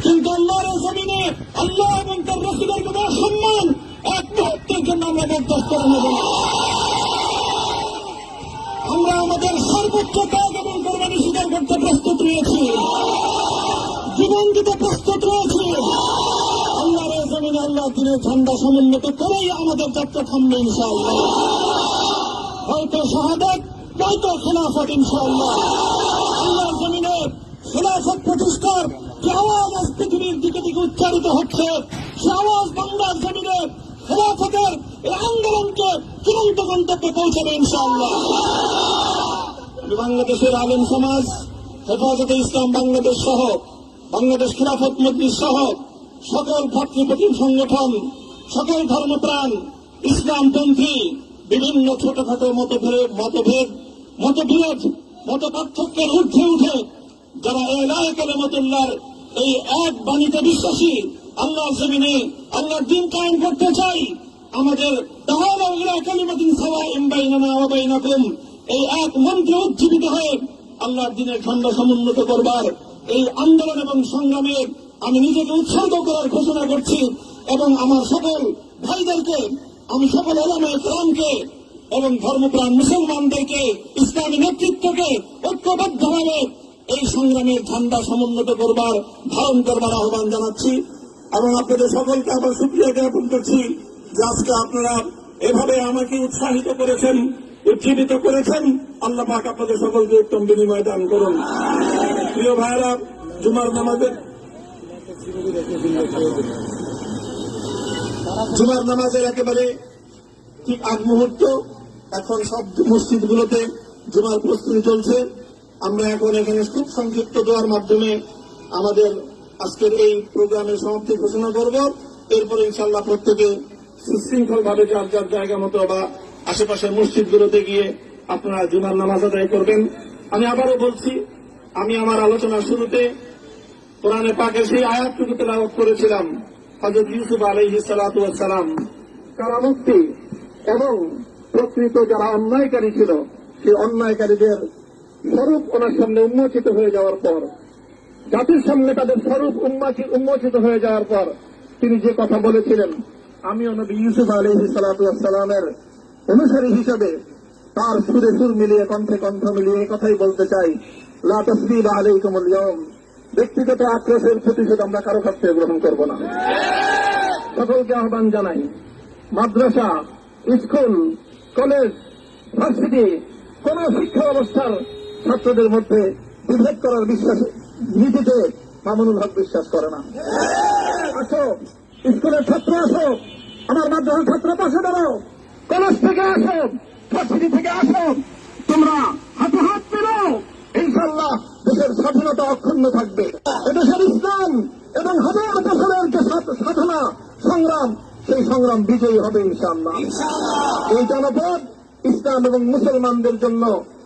কিন্তু আল্লাহর জমিনে আল্লাহ এবং তার রাসূলের কোনো সম্মান এক মুহূর্তের জন্য আমরা বরদাস্ত করে নেব না। আমরা আমাদের সর্বোচ্চ ত্যাগ এবং কোরবানি স্বীকার করতে প্রস্তুত রয়েছি, জীবন দিতে প্রস্তুত রয়েছি। আল্লাহর জমিনে আল্লাহ দিনের ঝান্ডা সমুন্নত করেই আমাদের যাত্রা থামবে ইনশাআল্লাহ। হয়তো শাহাদাত, নয়তো খেলাফত ইনশাআল্লাহ। আল্লাহর জমিনে খেলাফত প্রতিষ্ঠার যে আওয়াজ আজ পৃথিবীর দিকে দিকে উচ্চারিত হচ্ছে, সে আওয়াজ বাংলার জমিনে খেলাফতের এই আন্দোলনকে চূড়ান্ত গন্তব্যে পৌঁছাবে ইনশাআল্লাহ। বাংলাদেশের আলেম সমাজ, হেফাজতে ইসলাম বাংলাদেশ সহ বাংলাদেশ খেলাফত মজলিস সহ সকল ভাতৃপ্রতিম সংগঠন, সকল ধর্মপ্রাণ, ইসলামপন্থী বিভিন্ন ছোটখাটো মতবিরোধ, মত পার্থক্যের ঊর্ধ্বে উঠে যারা এলাহে কালিমাতুল্লাহর এই এক বাণীতে বিশ্বাসী, আল্লাহর জমিনে আল্লাহর দ্বীন কায়েম করতে চাই, আমাদের তাআলা ইলা কালিমাতিন সাওয়াইন বাইনানা ওয়া বাইনাকুম এই এক মন্ত্রে উজ্জীবিত হয়ে আল্লাহর দ্বীনের ঝান্ডা সমুন্নত করবার এই আন্দোলন এবং সংগ্রামে আমি নিজেকে উৎসর্গ করার ঘোষণা করছি। এবং আমার সকল ভাইদেরকে, আমি সকল উলামায়ে কেরামকে এবং ধর্মপ্রাণ মুসলমানদেরকে, ইসলামী নেতৃত্বকে ঐক্যবদ্ধভাবে এই সংগ্রামের ঝান্ডা সমুন্নত করবার, ধারণ করবার আহ্বান জানাচ্ছি। এবং আপনাদের সকলকে আবার শুকরিয়া জ্ঞাপন করছি যে আজকে আপনারা এভাবে আমাকে উৎসাহিত করেছেন, উজ্জীবিত করেছেন। আল্লাহ পাক আপনাদের সকলকে উত্তম বিনিময় দান করুন। প্রিয় ভাইরা, জুমার নামাজের একেবারে ঠিক আগ মুহূর্ত, এখন সব মসজিদগুলোতে জুমার প্রস্তুতি চলছে। আমরা এখন এখানে খুব সংক্ষিপ্ত দোয়ার মাধ্যমে আমাদের আজকের এই প্রোগ্রামের সমাপ্তি ঘোষণা করব। এরপরে ইনশাআল্লাহ প্রত্যেকে সুশৃঙ্খলভাবে যার যার জায়গা মতো বা আশেপাশের মসজিদগুলোতে গিয়ে আপনারা জুমার নামাজ আদায় করবেন। আমি আবারও বলছি, আমি আমার আলোচনার শুরুতে কোরআনে পাকের সেই আয়াতটুকু তেলাওয়াত করেছিলাম, হযরত ইউসুফ আলাইহিস সালাতু ওয়াস সালাম কারামুক্তি এবং প্রকৃত যারা অন্যায়কারী ছিল সেই অন্যায়কারীদের স্বরূপ ওনার সামনে উন্মোচিত হয়ে যাওয়ার পর, জাতির সামনে তাদের স্বরূপ উন্মোচিত হয়ে যাওয়ার পর তিনি যে কথা বলেছিলেন, আমিও নবী ইউসুফ আলাইহিস সালাতু ওয়াস সালামের অনুসারী হিসেবে তার সুরে সুর মিলিয়ে, কণ্ঠে কণ্ঠ মিলিয়ে এই কথাই বলতে চাই, লা তাসরিবা আলাইকুমুল ইয়াওম। ব্যক্তিগত আক্রোশের প্রতিশোধ আমরা কারো কাছ থেকে গ্রহণ করব না। সকলকে আহ্বান জানাই, মাদ্রাসা, স্কুল, কলেজ, ভার্সিটি কোন শিক্ষা ব্যবস্থার ছাত্রদের মধ্যে বিভেদ করার বিশ্বাস নীতিতে মামুনুল হক বিশ্বাস করে না। আসো, স্কুলের ছাত্র আসো, আমার মাদ্রাসার ছাত্র পাশে দাঁড়াও, কলেজ থেকে আসো, ভার্সিটি থেকে আসো, তোমরা হাতে হাত মেলাও, ইনশাআল্লাহ দেশের স্বাধীনতা অক্ষুণ্ণ থাকবে। এদেশের ইসলাম এবং হাজার বছরের যে সাধনা সংগ্রাম, সেই সংগ্রাম বিজয়ী হবে ইনশাআল্লাহ। এই জনপদ ইসলাম এবং মুসলমানদের জন্য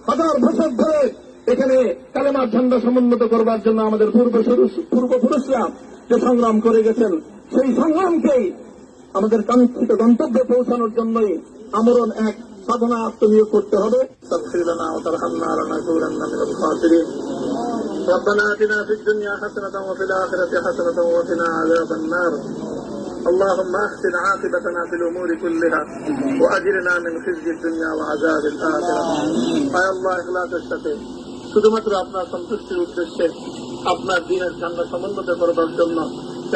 হাজার বছর ধরে এখানে কালেমার ঝান্ডা সমুন্নত করবার জন্য আমাদের পূর্বপুরুষরা যে সংগ্রাম করে গেছেন, সেই সংগ্রামকেই আমাদের কাঙ্ক্ষিত গন্তব্যে পৌঁছানোর জন্যই আমরণ এক সাধনা আত্মনিয়োগ করতে হবে। ربنا آتنا في الدنيا حسنة وفي الآخرة حسنة وقنا عذاب النار اللهم أحسن عاقبتنا في الأمور كلها وأجرنا من خزي الدنيا وعذاب الآخرة يا الله إخلاصের সাথে শুধুমাত্র আপনার সন্তুষ্টির উদ্দেশ্যে আপনার দ্বীনের ঝান্ডা সমুন্নত করবার জন্য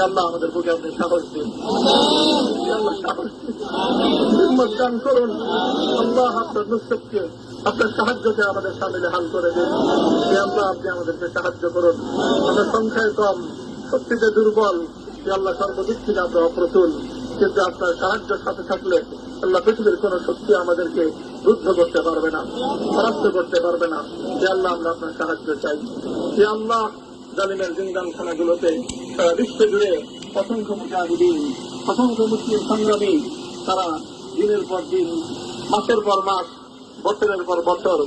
আল্লাহ আমাদের বুকে আপনি সাহস দিন, আল্লাহ সাহস দিন, হিম্মত দান করুন। আল্লাহ আপনার নুসরতকে, আপনার সাহায্যকে আমাদের সামিলে হাল করে দিন। আল্লাহ আপনি আমাদেরকে সাহায্য করুন। আমরা সংখ্যায় কম, শক্তিতে দুর্বল, আল্লাহ সর্বদিক থেকে আমরা অপ্রতুল, কিন্তু আপনার সাহায্যের সাথে থাকলে আল্লাহ পৃথিবীর কোন শক্তি আমাদেরকে রুদ্ধ করতে পারবে না, পরাস্ত করতে পারবে না। যে আল্লাহ আমরা আপনার সাহায্য চাই। যে আল্লাহ জালিমের জিন্দানখানাগুলোতে সারা বিশ্ব জুড়ে অসংখ্য মুজাহিদিন, অসংখ্য মুসলিম সংগ্রামী তারা দিনের পর দিন, মাসের পর মাস, বছরের পর বছর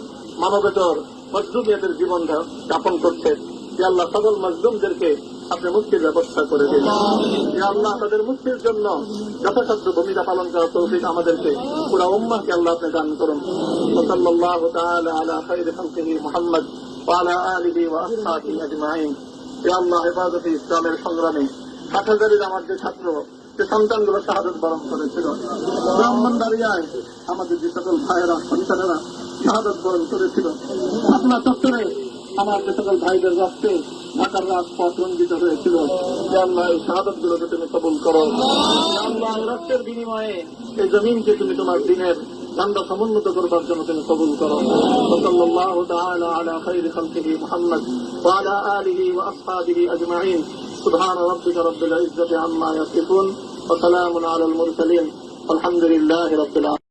মানবেতর মজলুমিয়াতের জীবন যাপন করছে। যে আল্লাহ সকল মজলুমদেরকে আপনি মুক্তির ব্যবস্থা করে দিন। যে আল্লাহ তাদের মুক্তির জন্য যথাসাধ্য ভূমিকা পালন করার তৌফিক আমাদেরকে, পুরা উম্মাহকে আল্লাহ আপনি দান করুন। সাল্লাল্লাহু তাআলা আলা খায়রি খালকিহি মুহাম্মদ ওয়া আলা আলিহি ওয়া আসহাবিহি আজমাইন। এ আল্লাহ হেফাজতে ইসলামের সংগ্রামে 60,000 আমার যে ছাত্র যে সন্তানগুলো শাহাদত বরণ করেছিল, ব্রাহ্মণবাড়িয়ায় আমাদের যে সকল ভাইয়েরা সন্তানেরা শাহাদত বরণ করেছিল, আপনার চত্বরে আমার যে সকল ভাইদের রক্তে ঢাকার রাজপথ রঞ্জিত হয়েছিল, যে আল্লাহ এই শাহাদত গুলোকে তুমি কবুল করো। আল্লাহ রক্তের বিনিময়ে এই জমিনকে তুমি তোমার দিনের ঝান্ডা সমুন্নত করবার জন্য তুমি কবুল করো। সাল্লাল্লাহু তাআলা আলা খায়রি খালকিহি মুহাম্মদ ওয়া আলা আলিহি ওয়া আসহাবিহি আজমাইন। সুবহান রাব্বিকা রাব্বিল ইজ্জাতি আম্মা ইয়াসিফুন ওয়া সালামুন আলাল মুরসালিন। আলহামদুলিল্লাহি রাব্বিল আলামিন।